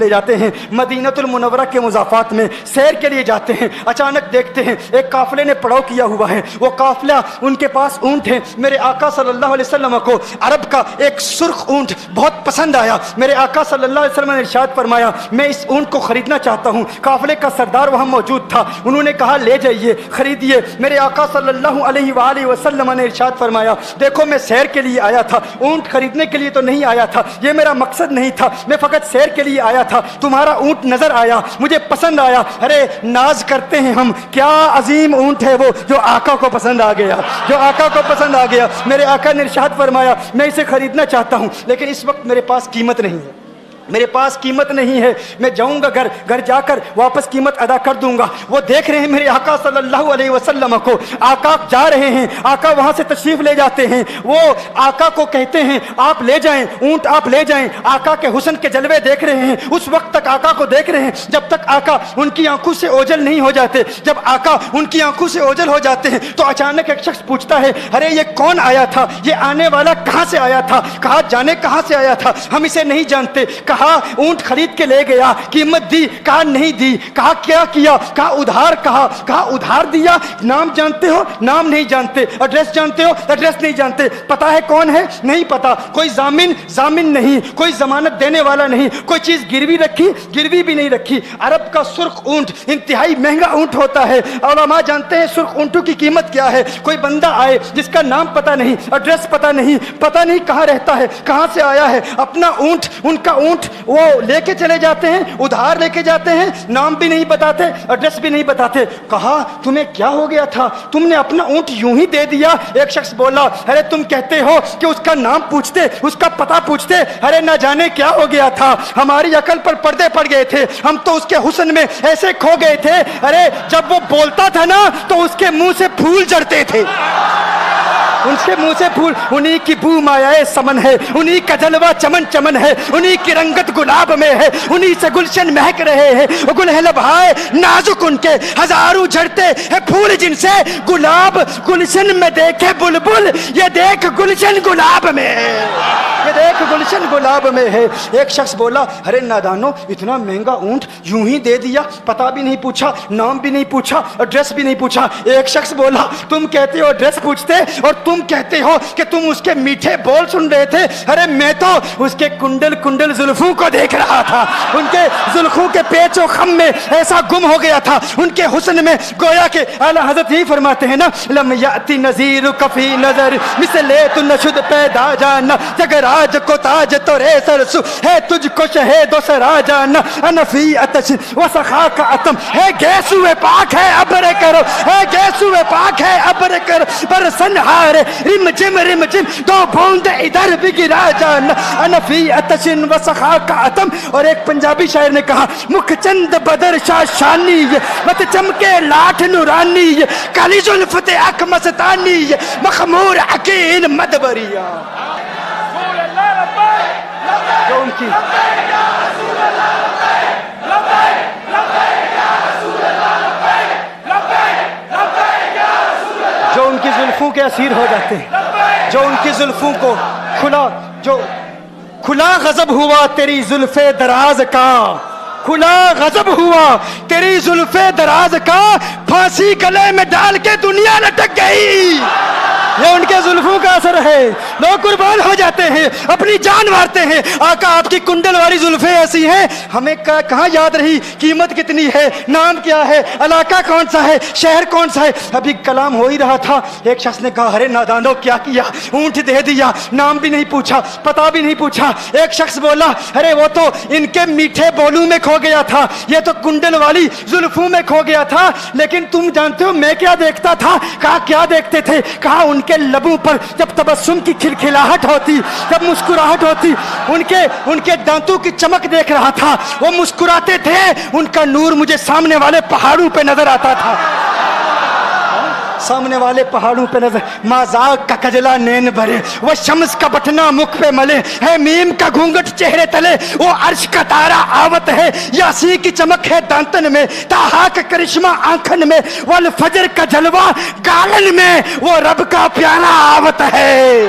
لے جاتے ہیں مدینۃ المنورہ کے مضافات میں سیر کے لیے جاتے ہیں. اچانک دیکھتے ہیں ایک قافلے نے پڑاؤ کیا ہوا ہے. وہ قافلہ ان کے پاس اونٹ ہے. میرے آقا صلی اللہ علیہ وسلم کو عرب کا ایک سرخ اونٹ بہت پسند آیا. میرے آقا صلی اللہ علیہ وسلم نے ارشاد فرمایا میں اس اونٹ کو خریدنا چاہتا ہوں. قافلے کا سردار وہاں موجود تھا. انہوں نے کہا لے جائیے خریدیے. میرے آقا صلی اللہ علیہ وآلہ وسلم نے ارشاد فرمایا دیکھو میں سیر کے لیے آیا تھا, اونٹ خریدنے کے لیے تو نہیں آیا تھا, یہ میرا مقصد نہیں تھا, میں فقط سیر کے لیے آیا تھا. تمہارا اونٹ نظر آیا, مجھے پسند آیا. ارے ناز کرتے ہیں ہم, کیا عظیم اونٹ ہے وہ جو آقا کو پسند آ گیا, جو آقا کو پسند آ گیا. میرے آقا نے ارشاد فرمایا میں اسے خریدنا چاہتا ہوں لیکن اس وقت میرے پاس قیمت نہیں ہے, میرے پاس قیمت نہیں ہے. میں جاؤں گا گھر جا کر واپس قیمت ادا کر دوں گا. وہ دیکھ رہے ہیں میرے آقا صلی اللہ علیہ وسلم کو, آقا جا رہے ہیں, آقا وہاں سے تشریف لے جاتے ہیں. وہ آقا کو کہتے ہیں آپ لے جائیں اونٹ, آپ لے جائیں. آقا کے حسن کے جلوے دیکھ رہے ہیں, اس وقت تک آقا کو دیکھ رہے ہیں جب تک آقا ان کی آنکھوں سے اوجھل نہیں ہو جاتے. جب آقا ان کی آنکھوں سے اوجھل ہو جاتے ہیں تو اچانک ایک شخص پوچھتا ہے ارے یہ کون آیا تھا, یہ آنے والا کہاں سے آیا تھا, کہا جانے کہاں سے آیا تھا, ہم اسے نہیں جانتے. کہا اونٹ خرید کے لے گیا, قیمت دی, کہا نہیں دی. کہا کیا کیا, کہا ادھار, کہا ادھار دیا. نام جانتے ہو, نام نہیں جانتے. ایڈریس جانتے ہو, ایڈریس نہیں جانتے. پتا ہے کون ہے, نہیں پتا. کوئی ضامن نہیں, کوئی ضمانت دینے والا نہیں, کوئی چیز گروی رکھی, گروی بھی نہیں رکھی. عرب کا سرخ اونٹ انتہائی مہنگا اونٹ ہوتا ہے. علماء جانتے ہیں سرخ اونٹوں کی قیمت کیا ہے. کوئی بندہ آئے جس کا نام پتا نہیں, ایڈریس پتا نہیں کہاں رہتا ہے, کہاں سے آیا ہے, اپنا اونٹ, ان کا اونٹ وہ لے کے چلے جاتے ہیں, ادھار لے کے جاتے ہیں, نام بھی نہیں بتاتے, ایڈریس بھی نہیں بتاتے. کہا تمہیں کیا ہو گیا تھا, تم نے اپنا اونٹ یوں ہی دے دیا. ایک شخص بولا ارے تم کہتے ہو کہ اس کا نام پوچھتے, اس کا پتہ پوچھتے, ارے نہ جانے کیا ہو گیا تھا, ہماری عقل پر پردے پڑ گئے تھے, ہم تو اس کے حسن میں ایسے کھو گئے تھے. ارے جب وہ بولتا تھا نا تو اس کے منہ سے پھول جھڑتے تھے, ان کے منہ سے پھول. انہی کی بو مایائے سمن ہے, انہی کا جلوہ چمن چمن ہے, انہی کی رنگت گلاب میں ہے, انہی سے گلشن مہک رہے ہیں. گل ہے لبہائے نازک ان کے, ہزاروں جھڑتے ہیں پھول جن سے گلاب گلشن میں دیکھے بلبل, یہ دیکھ گلشن گلاب میں ہے, یہ دیکھ گلشن گلاب میں ہے. ایک شخص بولا ارے نادانو اتنا مہنگا اونٹ یوں ہی دے دیا, پتہ بھی نہیں پوچھا, نام بھی نہیں پوچھا, ایڈریس بھی نہیں پوچھا. ایک شخص بولا تم کہتے ہو ایڈریس پوچھتے اور تم کہتے ہو کہ تم اس کے میٹھے بول سن رہے تھے. ارے میں تو اس کے کنڈل زلفوں کو دیکھ رہا تھا, ان کے زلفوں کے پیچ و خم میں ایسا گم ہو گیا تھا, ان کے حسن میں. گویا کہ اعلیٰ حضرت ہی فرماتے ہیں نا لم یاتی نذیر کفی نظر مثل تو نشد پیدا جانا, جگر آج کو تاج تو رے سرسو ہے تجھ کو شہید و سرا جانا, انفی اتش و سخا کا اتم ہے گیسو پاک ہے ابر کرو, ہے گیسو پاک ہے ابر کرو, پر سنہار رم جم دو بوند ادھر بھی گرا جانا, انفی اتش و سخا کا اتم. اور ایک پنجابی شاعر نے کہا مکھ چند بدر شاہ شانی, مت چمکے لاٹھ نورانی, کالی زلفت اک مستانی, مخمور عقیل مدبریا. جو ان کی جو ان کی زلفوں کے اسیر ہو جاتے ہیں, جو ان کی زلفوں کو کھلا غضب ہوا تیری زلف دراز کا, کھلا غضب ہوا تیری زلف دراز کا, پھانسی گلے میں ڈال کے دنیا لٹک گئی. یہ ان کے زلفوں کا اثر ہے, لوگ قربان ہو جاتے ہیں, اپنی جان مارتے ہیں. آقا آپ کی کنڈل والی زلفیں ایسی ہیں ہمیں کہاں یاد رہی قیمت کتنی ہے, نام کیا ہے, علاقہ کون سا ہے, شہر کون سا ہے. ابھی کلام ہو ہی رہا تھا, ایک شخص نے کہا ارے نادانو کیا کیا, اونٹ دے دیا, نام بھی نہیں پوچھا, پتہ بھی نہیں پوچھا. ایک شخص بولا ارے وہ تو ان کے میٹھے بولوں میں کھو گیا تھا, یہ تو کنڈل والی زلفوں میں کھو گیا تھا. لیکن تم جانتے ہو میں کیا دیکھتا تھا, کہا کیا دیکھتے تھے, کہا ان کے لبوں پر جب تبسم کی کھلکھلاہٹ ہوتی, جب مسکراہٹ ہوتی, ان کے دانتوں کی چمک دیکھ رہا تھا, وہ مسکراتے تھے, ان کا نور مجھے سامنے والے پہاڑوں پہ نظر آتا تھا, سامنے والے پہاڑوں پہ نظر. مازاق کا کجلا نین بھرے, وہ شمس کا بٹنا مکھ پہ ملے, ہے میم کا گھونگٹ چہرے تلے, وہ عرش کا تارا آوت ہے, یاسی کی چمک ہے دانتن میں, تاہا کا کرشمہ آنکھن میں, والفجر کا جلوہ گالن میں, وہ رب کا پیارا آوت ہے,